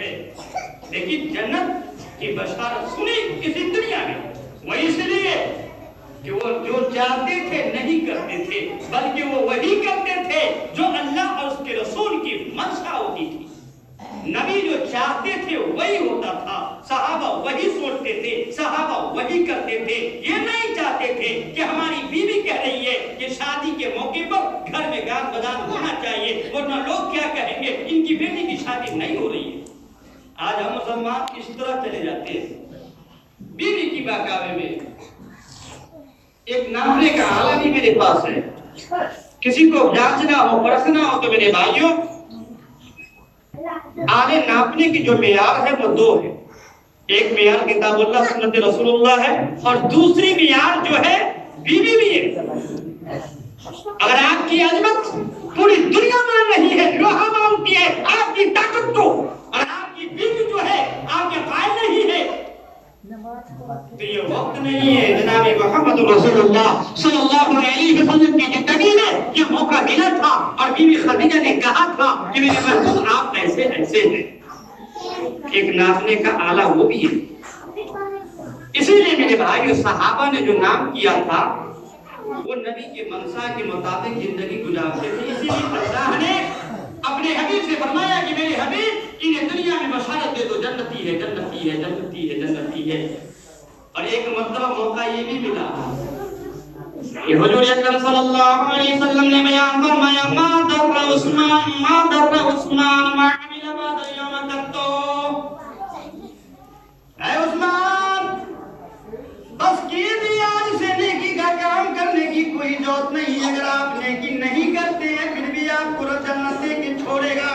ہے، لیکن جنت کی بشارت سنی کسی دنیا میں، وہ اس لیے کہ وہ جو چاہتے تھے نہیں کرتے تھے، بلکہ وہ وہی کرتے تھے جو اللہ اور اس کے رسول کی منشا ہوتی تھی۔ نبی جو چاہتے تھے وہی ہوتا تھا، صحابہ وہی سوچتے تھے، صحابہ وہی کرتے تھے۔ یہ نہیں چاہتے تھے کہ ہماری بیوی کہہ رہی ہے کہ شادی کے موقع پر گھر میں گان بجان ہونا چاہیے، ورنہ لوگ کیا کہیں گے ان کی بیٹی کی شادی نہیں ہو رہی ہے۔ آج ہم مسلمان اس طرح چلے جاتے ہیں، بیوی کی بہکاوے میں۔ ایک ناپنے کا آلہ بھی میرے پاس ہے، کسی کو جانچنا ہو پرکھنا ہو تو میرے بھائیوں آلے ناپنے کی جو معیار ہے وہ دو ہے۔ ایک معیار کتاب اللہ سنت رسول اللہ ہے، اور دوسری معیار جو ہے بیوی بھی ہے۔ اگر آپ کی عظمت پوری دنیا میں نہیں ہے، لوہا مانتی ہے آپ کی طاقت کو، اور آپ کی بیوی جو ہے آپ کے قائل نہیں ہے، تو یہ وقت نہیں ہے جناب محمد رسول اللہ صلی اللہ علیہ وسلم کی زندگی میں یہ موقع ملا تھا، اور بیوی خدیجہ نے کہا تھا کہ میرے محبوب آپ ایسے ایسے ہیں۔ ایک ناپنے کا آلہ وہ بھی ہے۔ اسی لیے میرے بھائیو صحابہ نے جو نام کیا تھا وہ نبی کے منشا کے مطابق زندگی گزارتے تھے۔ اسی لیے اللہ نے اپنے حبیب سے فرمایا کہ میرے حبیب انہیں دنیا میں بشارت دے دو، جنتی ہے جنتی ہے جنتی ہے جنتی ہے۔ اور ایک مرتبہ موقع یہ بھی ملا کہ حضور اکرم صلی اللہ علیہ وسلم نے بیان فرمایا ما در عثمان ما عمل بعد اليوم قط۔ اے عثمان بس کیجیے، آج سے نیکی کا کام کرنے کی کوئی ضرورت نہیں۔ اگر آپ نیکی نہیں کرتے ہیں پھر بھی آپ کو جنت دے کے چھوڑے گا۔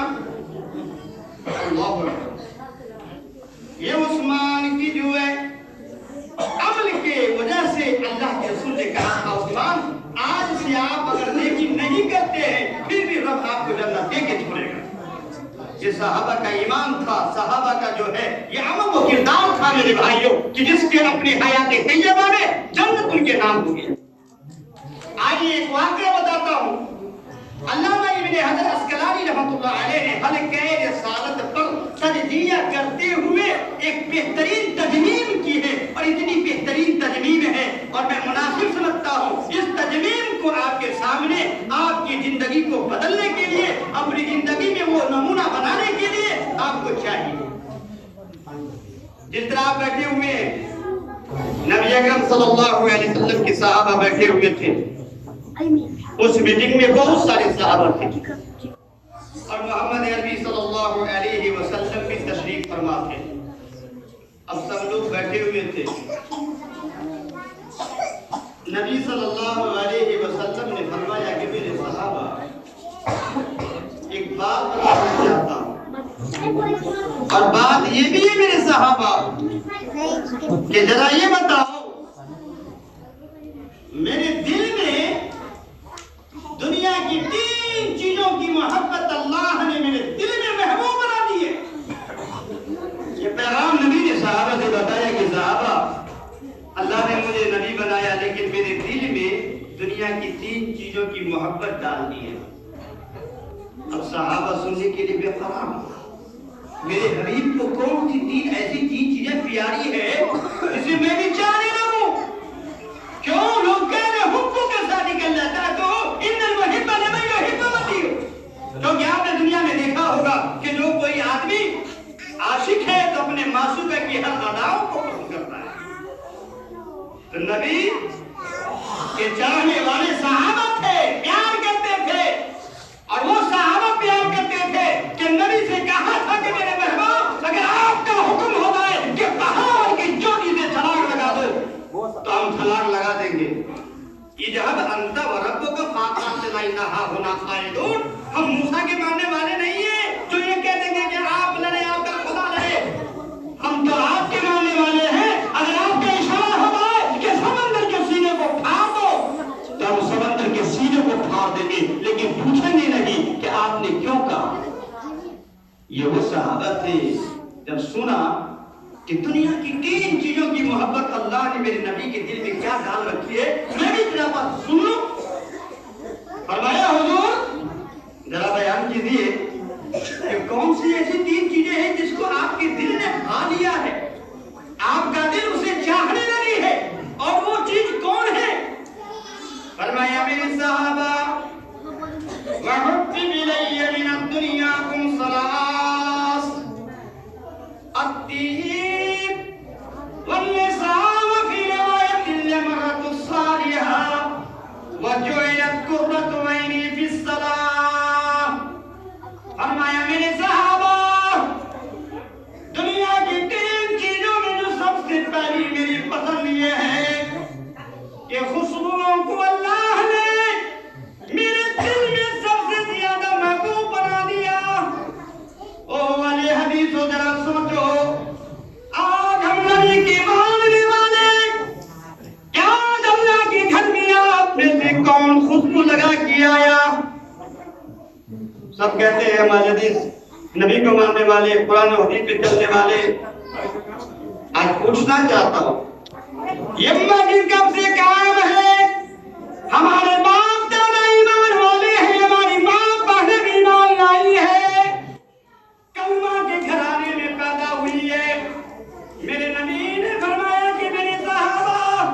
یہ عثمان کی جو ہے عمل کے وجہ سے اللہ کے رسول نے کہا تھا عثمان آج سے آپ اگر نیکی نہیں کرتے ہیں پھر بھی رب آپ کو جنت دے کے چھوڑے گا۔ یہ صحابہ کا ایمان تھا، صحابہ کا جو ہے یہ عمل و کردار تھا میرے بھائیوں، کہ جس کے اپنی حیات طیبہ میں جنت ان کے نام ہو گیا۔ آئیے ایک واقعہ بتاتا ہوں۔ علامہ ابن حجر عسقلانی رحمۃ اللہ علیہ نے حلقہ رسالت پر تجزیہ کرتے ہوئے ایک بہترین تجمیم کی ہے، اور اتنی بہترین تجمیم ہے اور میں مناسب سمجھتا ہوں اس تجمیم کو آپ کے سامنے آپ کی زندگی کو بدلنے کے لیے، اپنی زندگی میں وہ نمونہ بنانے کے لیے آپ کو چاہیے۔ جس طرح آپ بیٹھے ہوئے ہیں، نبی اکرم صلی اللہ علیہ وسلم کے صحابہ بیٹھے ہوئے تھے، اس میٹنگ میں بہت سارے صحابہ تھے، اور محمد عربی صلی اللہ علیہ وسلم بھی تشریف فرما تھے۔ اب سب لوگ بیٹھے ہوئے تھے، نبی صلی اللہ علیہ وسلم نے فرمایا کہ میرے صحابہ ایک بات بتانا چاہتا ہوں، اور بات یہ بھی ہے میرے صحابہ کہ ذرا یہ بتاؤ میرے دل میں دنیا کی تین چیزوں کی محبت اللہ نے میرے دل میں محبوب بنا دی ہے۔ یہ پیغام نبی نے صحابہ سے بتایا کہ صحابہ اللہ نے مجھے نبی بنایا، لیکن میرے دل میں دنیا کی تین چیزوں کی محبت ڈال دی ہے۔ اب صحابہ سننے کے لیے بے قرار ہو، میرے حبیب کو کون سی تین ایسی تین چیزیں پیاری ہے جسے میں بھی چاہنے لگوں؟ کیوں لوگ کہہ رہے حبوں کے شادی کر لیتا ہے تو ان المحب لمن یحب وتی ہو، کیونکہ آپ نے دنیا میں دیکھا ہوگا کہ جو کوئی آدمی عاشق ہے تو اپنے معشوقہ کی ہر اداؤں کو پسند کرتا ہے۔ تو نبی کے چاہنے والے صحابہ تھے، پیار کرتے تھے، اور وہ صحابہ پیار کرتے تھے کہ نبی سے کہا تھا کہ میرے محبوب اگر آپ کا حکم ہو جائے کہ پہاڑ کی چوٹی سے چھلانگ لگا دو تو ہم چھلانگ لگا دیں گے۔ اذهب انت وربك فقاتلا انها هنا قاعدون۔ ہم موسیٰ کے ماننے والے نہیں ہیں جو یہ کہہ دیں گے کہ آپ لڑے آپ کا خدا لڑے، ہم تو آپ کے ماننے والے ہیں۔ اگر آپ کا اشارہ ہو جائے کہ سمندر کے سینے کو پھاڑ دو تو ہم سمندر کے سینے کو پھاڑ دیں گے، لیکن پوچھیں گے نہیں کہ آپ نے کیوں کہا۔ یہ وہ صحابہ تھے جب سنا کہ دنیا کی تین چیزوں کی محبت اللہ نے میرے نبی کے دل میں کیا ڈال رکھی ہے، میں بھی تیرا بات سن لوں۔ فرمایا حضور ذرا بیان کیجیے کہ کون سی ایسی تین چیزیں ہیں جس کو آپ حدیثوں ذرا سوچو، آج ہم نبی کے ماننے والے کیا اللہ کے گھر میں آپ میں سے کون خوشبو لگا کے آیا؟ سب کہتے ہیں ہم حدیث نبی کو ماننے والے، قرآن و حدیث پہ چلنے والے۔ آج پوچھنا چاہتا ہوں، یہ مسجد کب سے قائم ہے؟ ہمارے باپ دادا ایمان والے ہیں، ہماری ماں بہنیں بھی ایمان لائی ہے، کلمہ کے گھرانے میں پیدا ہوئی ہے۔ میرے نبی نے فرمایا کہ میرے صحابہ،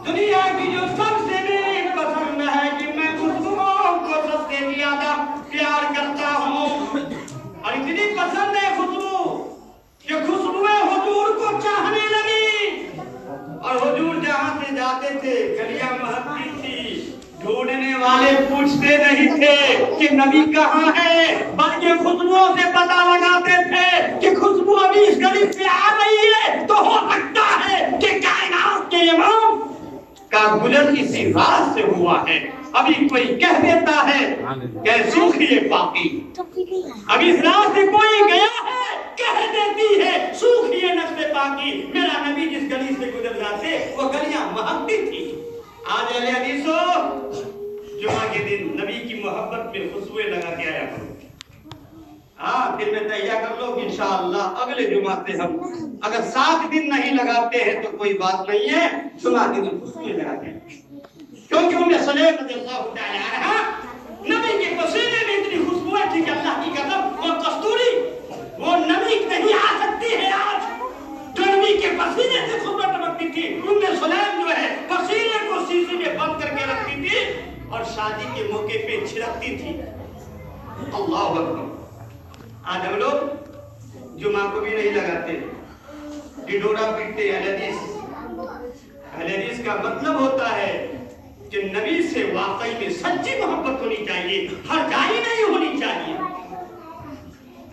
دنیا کی جو سب سے میری پسند ہے کہ میں خوشبوؤں کو سب سے زیادہ پیار کرتا ہوں، اور اتنی پسند ہے خوشبو کہ خوشبوئیں حضور کو چاہنے لگی، اور حضور جہاں سے جاتے تھے گلیاں مہکتی تھی، ڈھونڈنے والے پوچھتے نہیں تھے کہ نبی کہاں ہے، بلکہ خوشبوؤں سے پتہ لگاتے تھے کہ خوشبو ابھی اس گلی سے آ رہی ہے تو ہو سکتا ہے کہ کائنات کے امام کا گزر اسی راز سے ہوا ہے۔ ابھی کوئی کہہ دیتا ہے کہ سوکھیے پاکی، اب اس راز سے کوئی گیا ہے کہہ دیتی ہے سوکھیے نقش پاکی۔ میرا نبی جس گلی سے گزر جاتے وہ گلیاں مہکتی تھی۔ آج اہل حدیثوں، جمعہ کے دن نبی کی محبت میں خوشبوئیں لگا کے آیا کرو۔ ہاں پھر میں تیار کر لو کہ انشاءاللہ اگلے جمعہ سے ہم اگر 7 دن نہیں لگاتے ہیں تو کوئی بات نہیں ہے، جمعہ کے دن خوشبوئیں لگا کے، کیونکہ ام سلیم رضی اللہ تعالی عنہا نبی کے پسینے میں اتنی خوشبوئیں تھی کہ اللہ کی قسم وہ کستوری وہ نبی نہیں آ سکتی ہے آج، جو نبی کے پسینے سے خوشبو ٹپکتی تھی۔ ام سلیم جو ہے پسینے کو شیشے میں بند کر کے رکھتی تھی اور شادی کے موقع پہ چھڑکتی تھی۔ اللہ اکبر۔ آج ہم لوگ جمعہ کو بھی نہیں لگاتے، ڈڈورا پیٹتے ہیں۔ اہل حدیث کا مطلب ہوتا ہے کہ نبی سے واقعی میں سچی محبت ہونی چاہیے، ہر جائی نہیں ہونی چاہیے۔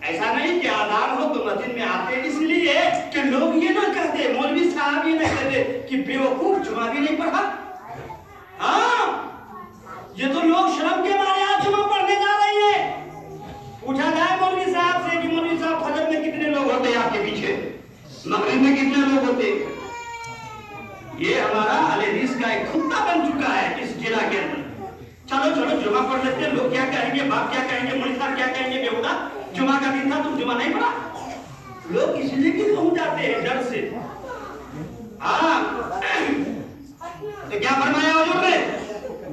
ایسا نہیں کہ آزان ہو تو مسجد میں آتے اس لیے کہ لوگ یہ نہ کہتے، مولوی صاحب یہ نہ کہتے کہ بیوقوف جمعہ بھی نہیں پڑھا۔ ہاں یہ تو لوگ شرم کے مارے آج جمعہ پڑھنے جا رہے ہیں۔ پوچھا جائے مولوی صاحب سے کہ مولوی صاحب فجر میں کتنے لوگ ہوتے ہیں آپ کے پیچھے، مغرب میں کتنے لوگ ہوتے ہیں؟ یہ ہمارا اہل حدیث کا ایک خطہ بن چکا ہے اس ضلع کے اندر۔ چلو چلو جمعہ پڑھ لیتے ہیں، لوگ کیا کہیں گے، باپ کیا کہیں گے، مولوی صاحب کیا کہیں گے، بےہودہ جمعہ کا دن تھا تم جمعہ نہیں پڑھا۔ لوگ اس لیے بھی پہنچ جاتے ہیں ڈر سے۔ ہاں تو کیا فرمایا حضور نے؟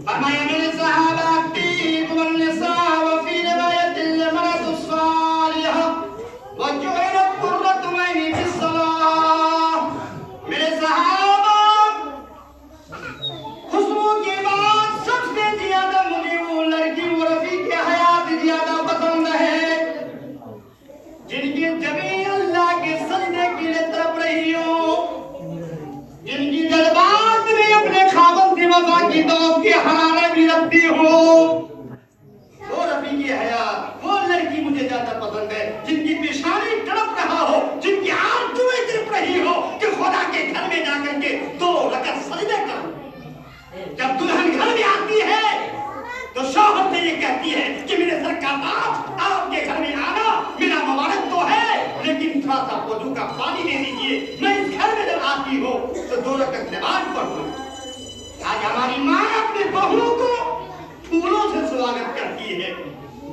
فرمایا میرے صحابہ الطیب والنساء وفی روایت المرأة الصالحة وجعلت قرة عینی فی الصلاة۔ میرے صحابہ خوشبو کے بعد سب سے زیادہ مجھے وہ لڑکی وہ رفیق حیات زیادہ پسند ہے جن کی جبیں اللہ کے سجدے کے لیے تڑپ رہی ہو، جن کی جذبات میں اپنے خاوند سے وفا کی دعا کی حرارت بھی رکھتی ہو، وہ رفیق حیات وہ لڑکی مجھے زیادہ پسند ہے جن کی پیشانی تڑپ رہا ہو، جن کی آرزویں تڑپ رہی ہو کہ خدا کے گھر میں جا کر کے 2 رکعت سجدے کروں۔ جب دلہن گھر میں آتی ہے تو شوہر سے یہ کہتی ہے کہ میرے سر کا تاج آپ کے گھر میں آنا میرا مبارک تو ہے، لیکن تھوڑا سا وضو کا پانی دے دیجیے، میں اس گھر میں جب آتی ہو تو 2 رکعت نماز پڑھوں۔ آج ہماری ماں اپنے بہنوں کو پھولوں سے سواگت کرتی ہے،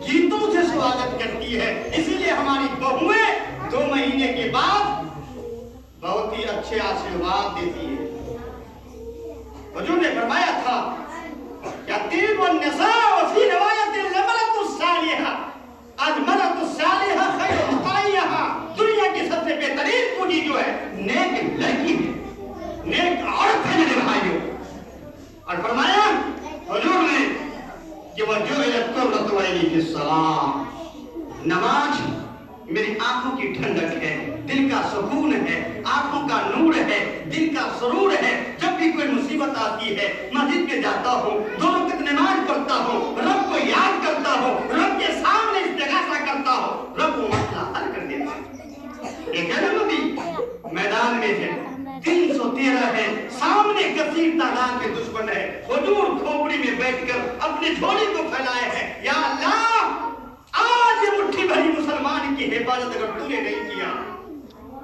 گیتوں سے سواگت کرتی ہے، اسی لیے ہماری بہویں 2 مہینے کے بعد بہت ہی اچھے آشیرواد دیتی ہے۔ حضور نے فرمایا تھا کہ الطیب والنساء وفی روایت المرأة الصالحة المرأة الصالحة خیر مطاعها۔ دنیا کی سب سے بہترین پونجی جو ہے نیک لڑکی ہے، نیک عورت ہے میرے بھائیوں۔ اور فرمایا حضور نے کہ وجعلت قرۃ عینی فی الصلاۃ، نماز میری آنکھوں کی ٹھنڈک ہے، دل کا سکون ہے، آنکھوں کا نور ہے، دل کا سرور ہے۔ جب بھی کوئی مصیبت آتی ہے مسجد میں جاتا ہوں، 2 رکعت نماز پڑھتا ہوں، رب کو یاد کرتا ہوں، رب کے سامنے استغاثہ کرتا ہوں، رب وہ مسئلہ حل کر دیتا ہے۔ ایک ہے نا نبی میدان میں ہے، 313 ہے، سامنے کثیر تعداد کے دشمن ہے، حضور کھوپڑی میں بیٹھ کر اپنی جھولی کو پھیلائے ہیں، یا اللہ آج یہ مٹھی بھری مسلمان کی حفاظت اگر تو نے نہیں کیا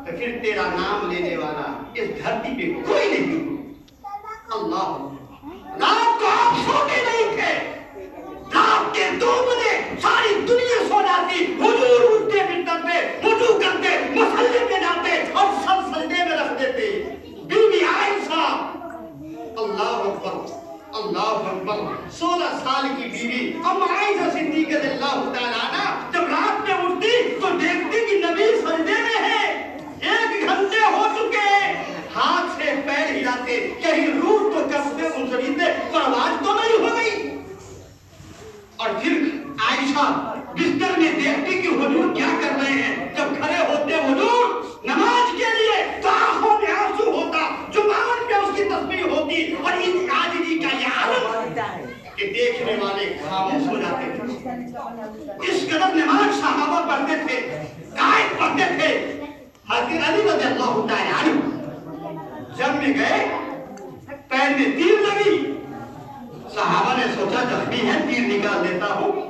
تو پھر تیرا نام لینے والا اس دھرتی پہ کوئی نہیں۔ اللہ رات کو آپ سوتے نہیں تھے، رات کے 2 بجے ساری دنیا سو جاتی، حضور اٹھتے بستر پہ وضو کرتے مصلی پہ جاتے اور سب سجدے میں رکھ دیتے۔ بیوی عائشہ، اللہ اکبر اللہ اکبر، 16 سال کی بیوی ام عائشہ صدیقہ رضی اللہ تعالیٰ عنہ جب رات میں اٹھتی تو دیکھتی کہ نبی سجدے میں ہے، 1 گھنٹے ہو چکے ہیں، ہاتھ سے پیر ہلاتے کہیں روح تو کسبے انسریتے پرواز تو نہیں ہو گئی۔ اور پھر عائشہ بستر میں دیکھتی کہ حضور کیا کر رہے ہیں، جب کھڑے ہوتے حضور نماز کے لیے تو آنکھوں میں آنسو ہوتا، زبان پہ اس کی تسبیح ہوتی، اور ان عاجزی کا یہ عالم کہ دیکھنے والے خاموش ہو جاتے تھے۔ اس قدر نماز صحابہ پڑھتے تھے، قائد پڑھتے تھے۔ حضرت علی رضی اللہ تعالیٰ عنہ جنگ میں گئے، پیر میں تیر لگی، صحابہ نے سوچا زخمی ہے تیر نکال دیتا ہوں۔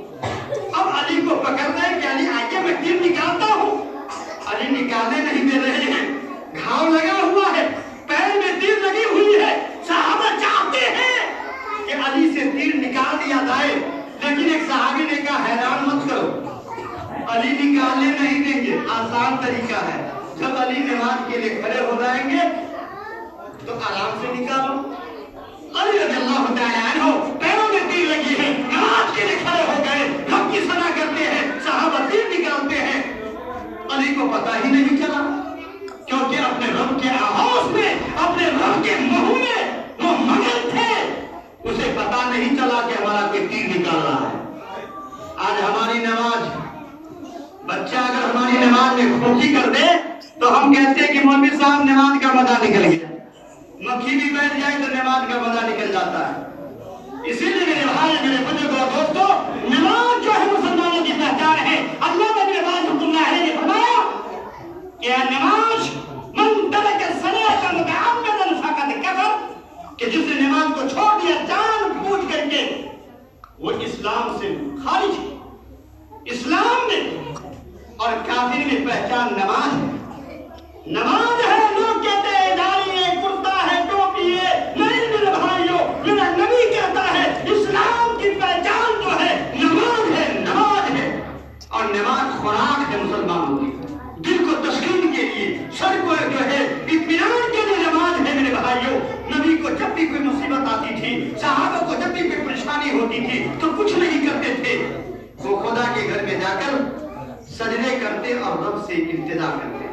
اب علی کو پکڑ رہے کہ علی آئیے میں تیر نکالتا ہوں، علی نکالنے نہیں دے رہے ہیں، گھاؤ لگا ہوا ہے، پیر میں تیر لگی ہوئی ہے، صحابہ چاہتے ہیں کہ علی سے تیر نکال دیا جائے، لیکن ایک صحابی نے کہا حیران مت کرو، علی نکالنے نہیں دیں گے، آسان طریقہ ہے، جب علی نماز کے لیے کھڑے ہو جائیں گے تو آرام سے نکالو۔ علی رضی اللہ تعالیٰ عنہ پیروں میں تیر لگی ہے، نماز کے لیے کھڑے ہو گئے، رب کی ثنا کرتے ہیں، صحابہ تیر نکالتے ہیں، علی کو پتہ ہی نہیں چلا، کیونکہ اپنے رب کے آغوش میں، اپنے رب کے منہ میں وہ مگن تھے، اسے پتہ نہیں چلا کہ ہمارا کوئی تیر نکال رہا ہے۔ آج ہماری نماز، بچہ اگر ہماری نماز میں کھوٹی کر دے تو ہم کہتے ہیں کہ مولوی صاحب نماز کا مزہ نکل گیا، مکھی بھی بیٹھ جائے تو نماز کا مزہ نکل جاتا ہے۔ اسی لیے میرے بھائی، میرے بزرگ اور دوستو، نماز جو ہے مسلمانوں کی پہچان ہے۔ اللہ نبی رحمۃ اللہ علیہ نے فرمایا کہ نماز من ترک الصلاۃ متعمدا فقد کفر، کہ جس نے نماز کو چھوڑ دیا جان بوجھ کر کے وہ اسلام سے خارج ہے۔ اسلام میں اور کافر میں پہچان نماز ہے۔ نماز ہے، لوگ کہتے ہیں داڑھی ہے، کرتا ہے، ٹوپی ہے، نہیں میرے بھائیو، میرا نبی کہتا ہے اسلام کی پہچان جو ہے نماز ہے، نماز ہے، اور نماز خوراک ہے مسلمانوں کی، دل کو تسکین کے لیے، سر کو جو ہے اطمینان کے لیے نماز ہے میرے بھائیو۔ نبی کو جب بھی کوئی مصیبت آتی تھی، صحابہ کو جب بھی کوئی پریشانی ہوتی تھی تو کچھ نہیں کرتے تھے، وہ خدا کے گھر میں جا کر سجدے کرتے اور رب سے التجا کرتے۔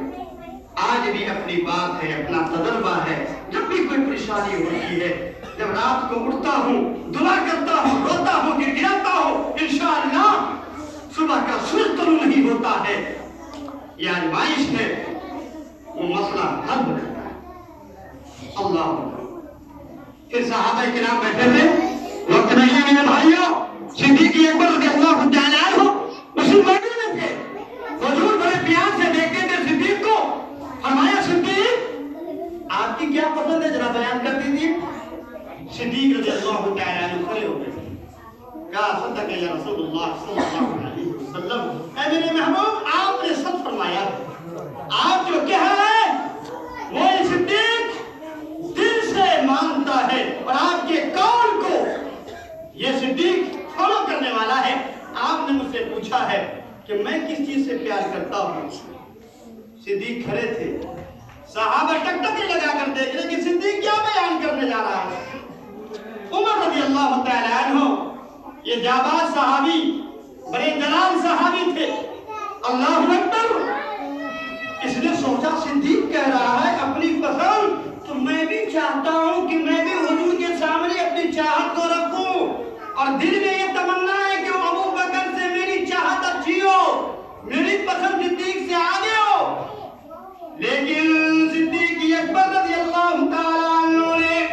آج بھی اپنی بات ہے، اپنا تجربہ ہے، جب بھی کوئی پریشانی ہوتی ہے، جب رات کو اٹھتا ہوں، دعا کرتا ہوں، روتا ہوں، گڑگڑاتا ہوں، انشاءاللہ صبح کا سورج طلوع نہیں ہوتا ہے، یہ آزمائش ہے، وہ مسئلہ حل ہو جاتا ہے۔ اللہ پھر صحابہ کرام بیٹھے تھے، وقت نہیں میرے بھائیوں، صدیق اکبر رضی اللہ تعالیٰ عنہ اسی موقع میں تھے، حضور بڑے پیار سے دیکھتے تھے صدیق کو، فرمایا صدیق آپ کی کیا پسند ہے ذرا بیان کر دیجیے۔ صدیق رضی اللہ تعالیٰ عنہ کھڑے ہو گئے، کہا صدق یا رسول اللہ صلی اللہ علیہ وسلم، اے میرے محبوب آپ نے سچ فرمایا، آپ جو کہہ رہے ہیں وہ صدیق دل سے مانتا ہے اور آپ کے قول کو یہ صدیق فالو کرنے والا ہے۔ آپ نے مجھ سے پوچھا ہے کہ میں کس چیز سے پیار کرتا ہوں۔ صدیق کھڑے تھے، صحابہ ٹکٹکی لگا کر دیکھ رہے کہ صدیق کیا بیان کرنے جا رہا ہے۔ عمر رضی اللہ تعالیٰ عنہ یہ جاباز صحابی، بڑے جلال صحابی تھے، اللہ اکبر، اس نے سوچا صدیق کہہ رہا ہے اپنی پسند، تو میں بھی چاہتا ہوں کہ میں بھی حضور کے سامنے اپنی چاہت کو رکھوں، اور دل میں یہ تمنا ہے کہ وہ ابو بکر سے میری چاہت اچھی ہو، میری پسند صدیق سے آگے ہو۔ لیکن صدیق اکبر رضی اللہ تعالیٰ عنہ نے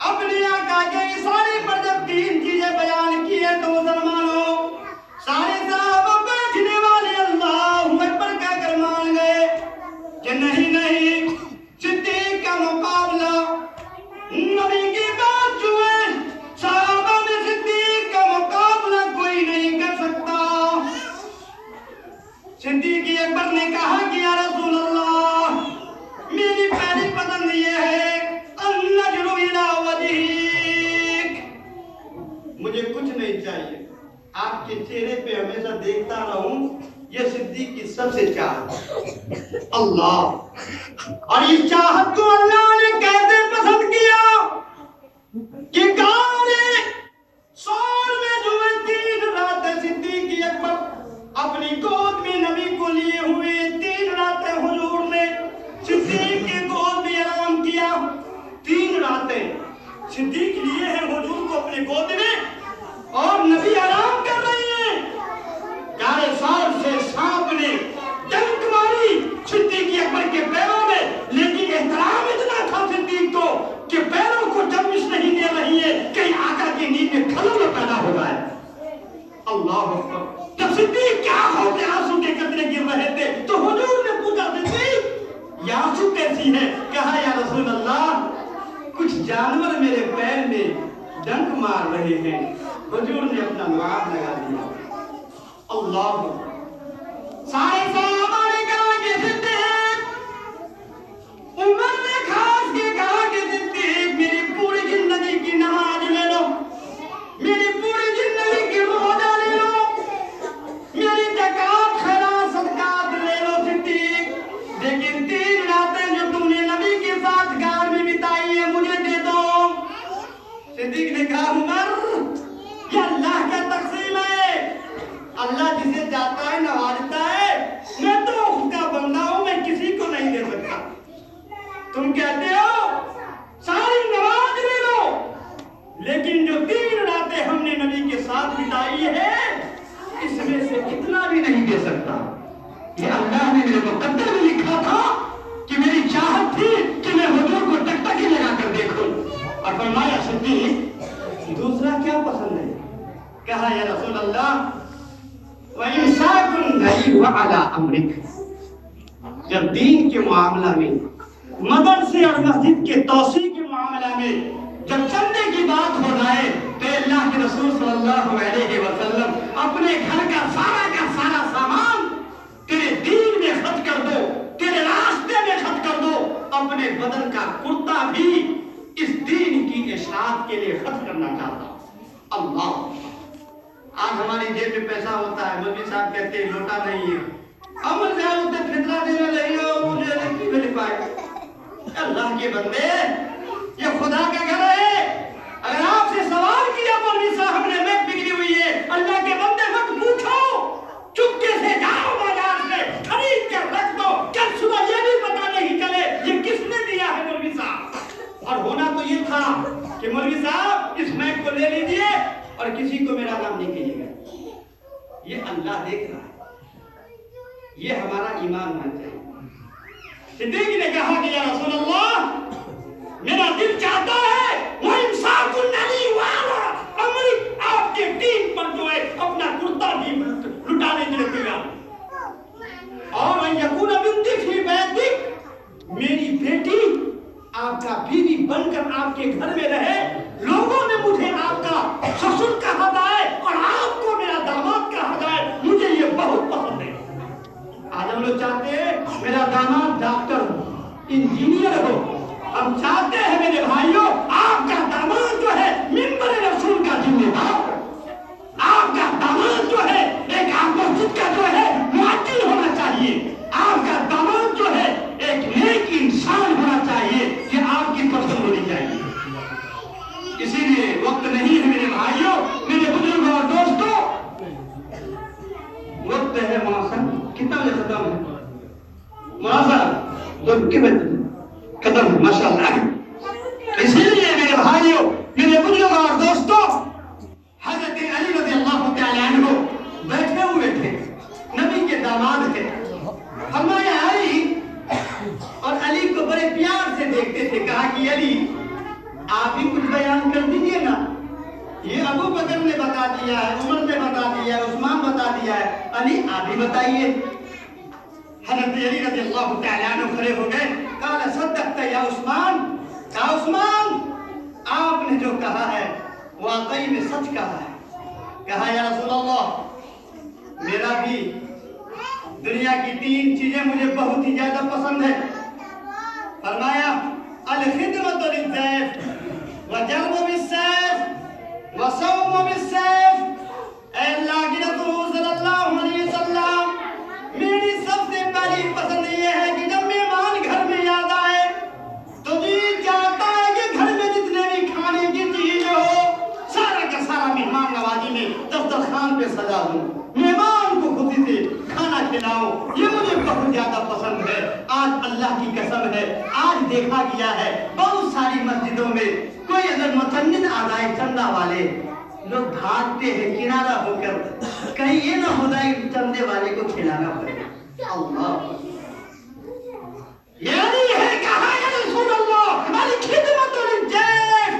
اپنے آقا کے اشارے پر جب 3 چیزیں بیان کی ہیں تو مسلمانوں سارے صحابہ بیٹھنے والے اللہ اکبر کا اکبر نے کہا کہ یا رسول اللہ میری پہلی پسند یہ ہے النظر الی وجہک، مجھے کچھ نہیں چاہیے، آپ کے چہرے پہ ہمیشہ دیکھتا رہوں، یہ صدیق کی سب سے چاہت اللہ۔ اور اس چاہت کو اللہ نے کیسے پسند کیا کہ گانے سور میں جو 3 راتیں صدیق اکبر اپنی گود میں نبی کو لیے ہوئے، 3 راتیں حضور نے صدیق کے گود میں آرام کیا، 3 راتیں صدیق لیے ہیں حضور کو اپنے گود میں، اور نبی آرام کر رہی ہیں۔ گارے سور سے سانپ نے ڈنک ماری صدیق اکبر کے پیروں میں، لیکن احترام اتنا تھا صدیق کو کہ پیروں کو جمش نہیں دے رہی ہے، کہیں آقا کی نیند میں خلل پیدا ہو جائے۔ اللہ اکبر۔ جب صدیق کیا ہو کے آنسو کے قطرے گر رہے تھے تو حضور نے پوچھا صدیق یہ آنسو کیسی ہے؟ کہا یا رسول اللہ کچھ جانور میرے پیر میں ڈنک مار رہے ہیں۔ حضور نے اپنا لعاب لگا دیا۔ اللہ سارے صحابہ نے کہا کہ صدیق، عمر نے خاص کے کہا کہ صدیق میری پوری زندگی کی نماز لے لو، میری پوری زندگی کی روزہ لے لو، میری زکات خیرات صدقات لے لو صدیق، لیکن 3 راتیں جو تم نے نبی کے ساتھ غار میں بتائی ہے مجھے دے دو۔ صدیق نے کہا عمر یہ اللہ کا تقسیم ہے، اللہ جسے چاہتا ہے نوازتا ہے، میں تو اس کا بندہ ہوں، میں کسی کو نہیں دے سکتا۔ تم کہتے ہو ساری نماز لے لو، لیکن جو 3 راتیں ہم نے نبی کے ساتھ بتائی ہے اس میں سے اتنا بھی نہیں دے سکتا۔ یہ اللہ نے میرے مقدر میں لکھا تھا کہ میری چاہت تھی کہ میں حضور کو ٹکٹکی لگا کر دیکھوں۔ اور فرمایا صدیق دوسرا کیا پسند ہے؟ کہا یا رسول اللہ وَإِمْسَاكٌ غَيْرُ عَلَىٰ أَمْرِكَ، جب دین کے معاملہ میں، مدرسے اور مسجد کے توسیع کے معاملہ میں جب چندے کی بات ہو جائے تو اللہ کے رسول صلی اللہ علیہ وسلم اپنے گھر کا سارا سامان تیرے دین میں خرچ کر دو، تیرے راستے میں خرچ کر دو، اپنے بدن کا کرتا بھی اس دین کی اشاعت کے لیے خرچ کرنا چاہتا۔ اللہ آج ہماری جیب میں پیسہ ہوتا ہے، مولوی صاحب کہتے ہیں لوٹا نہیں ہے، عمر صاحب ہوتے فطرہ دینے لگے ہو مجھے نہیں مل پائے۔ اللہ کے بندے یہ خدا کا گھر ہے، اگر آپ سے سوال کیا مولوی صاحب نے میں بگڑی ہوئی ہے، اللہ کے بندے مت پوچھو، چپکے سے جاؤ بازار سے خرید کر رکھ دو، کل صبح یہ بھی پتہ نہیں چلے یہ کس نے دیا ہے مولوی صاحب۔ اور ہونا تو یہ تھا کہ مولوی صاحب اس میک کو لے لیجئے اور کسی کو میرا نام نہیں کہیے گا۔ یہ اللہ دیکھ رہا ہے، یہ ہمارا ایمان ہونا چاہیے۔ صدیق نے کہا کہ یا رسول اللہ میرا دل چاہتا ہے وہ امساک النبی والا امری، آپ کے دین پر جو ہے اپنا کرتا بھی لٹانے کے لیے تیار، اور ان یکون بنتی فی بیتک، میری بیٹی آپ کا بیوی بن کر آپ کے گھر میں رہے، لوگوں نے مجھے آپ کا سسر کہا جائے اور آپ کو میرا داماد کہا جائے، مجھے یہ بہت پسند ہے۔ آج ہم لوگ چاہتے ہیں میرا داماد ڈاکٹر ہو، انجینئر ہو، ہم چاہتے ہیں میرے بھائیوں آپ کا داماد جو ہے منبر رسول کا ذمہ دار ہو، آپ کا داماد جو ہے ایک آپ مسجد کا جو ہے معطل ہونا چاہیے، آپ کا داماد جو ہے ایک نیک انسان ہونا چاہیے، یہ آپ کی پسند ہونی چاہیے۔ اسی لیے وقت نہیں ہے میرے بھائیوں، میرے بزرگوں اور دوستوں، وقت ہے موسم کتنا بجے ختم ہے؟ موسم تو ختم ہے ماشاءاللہ۔ اسی لیے میرے بھائیوں، میرے بزرگوں اور دوستوں، حضرت علی رضی اللہ تعالیٰ عنہ بیٹھے ہوئے تھے، نبی کے داماد تھے، فرمایا علی، اور علی کو بڑے پیار سے دیکھتے تھے، کہا کہ علی آپ بھی کچھ بیان کر دیجئے نا، یہ ابو بکر نے بتا دیا ہے، عمر نے بتا دیا ہے، عثمان بتا دیا ہے، علی آپ بھی بتائیے۔ حضرت علی رضی اللہ تعالیٰ عنہ کھڑے ہو گئے، قال صدقت یا عثمان، کہا عثمان آپ نے جو کہا ہے واقعی میں سچ کہا ہے۔ کہا یا رسول اللہ میرا بھی دنیا کی 3 چیزیں مجھے بہت ہی زیادہ پسند ہیں. فرمایا الخدمت للضیف وجلب بالسیف وصوم بالسیف. اے اللہ کی رسول صلی اللہ علیہ وسلم، میری سب سے پہلی پسند یہ ہے کہ جب مہمان گھر میں یاد آئے تو جی چاہتا ہے کہ گھر میں جتنے بھی کھانے کی چیزیں ہو سارا کا سارا مہمان نوازی میں دسترخوان پہ سجا دوں، مہمان کو خوشی سے کھانا کھلاؤں. یہ مجھے بہت زیادہ پسند ہے. آج اللہ کی قسم ہے، آج دیکھا گیا ہے بہت ساری مسجدوں میں کوئی اگر متنن آ جائے چندہ والے لوگ بھاگتے ہیں کنارہ ہو کر، کہیں یہ نہ ہو جائے چندے والے کو کھلانا پڑے. اللہ یعنی ہے کہا یا رسول اللہ الخدمت للضیف.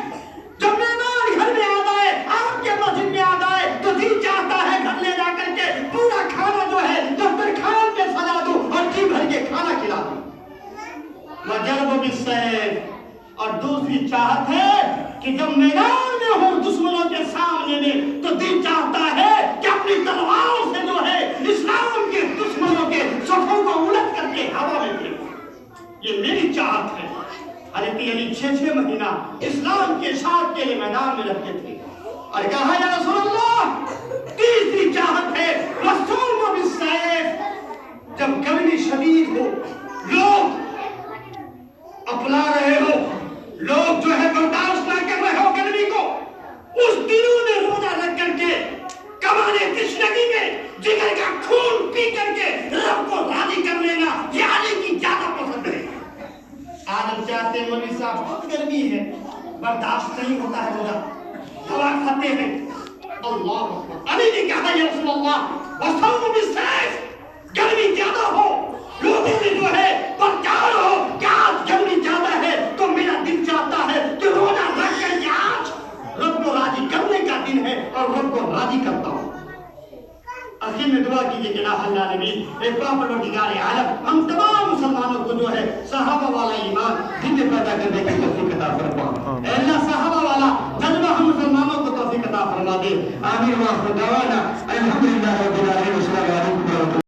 جب مہمان گھر میں آ جائے، آپ کے مسجد میں آ جائے تو جی چاہتا ہے گھر لے جا کر کے پورا کھانا جو ہے دسترخوان پہ سجا دوں اور جی بھر کے کھانا کھلا دوں. وجلب بالسیف. اور دوسری چاہت ہے کہ جب میدان میں ہوں دشمنوں کے سامنے میں تو دل چاہتا ہے کہ اپنی تلواروں سے جو ہے اسلام کے دشمنوں کے صفوں کو الٹ کر کے ہوا میں پھینکوں. یہ میری چاہت ہے. حضرت علی 6 مہینہ اسلام کے اشاعت کے لیے میدان میں رہتے تھے اور کہا یا رسول اللہ تیسری چاہت ہے وصوم بالسیف. جب گرمی شدید ہو، لوگ اپنا رہے ہو، لوگ جو ہے برداشت نہ کر رہے ہو گرمی کو، اس دنوں میں روزہ رکھ کر کے کمانے تشنگی میں جگر کا خون پی کر کے رب کو راضی کر لینا یہ علی کی زیادہ پسند ہے. آج ہم چاہتے ہیں مولوی صاحب بہت گرمی ہے، برداشت نہیں ہوتا ہے روزہ، دوا کھاتے ہیں. اللہ اکبر. علی نے کہا یا رسول اللہ وصوم بالسیف. گرمی زیادہ ہو، لوگوں میں جو ہے پرچار ہو کہ آج گرمی زیادہ ہے تو میرا دل چاہتا ہے کہ روزہ رکھ کر کے آج رب کو راضی کرنے کا دن ہے اور رب کو راضی کرتا ہوں. آخر میں دعا کیجئے کہ الہ العالمین ایک پروردگار عالم ہم تمام مسلمانوں کو جو ہے صحابہ والا ایمان دل میں پیدا کرنے کی توفیق عطا فرما. اے اللہ صحابہ والا جذبہ ہم مسلمانوں کو توفیق عطا فرما دے. آمین. وآخر دعوانا الحمدللہ رب العالمین.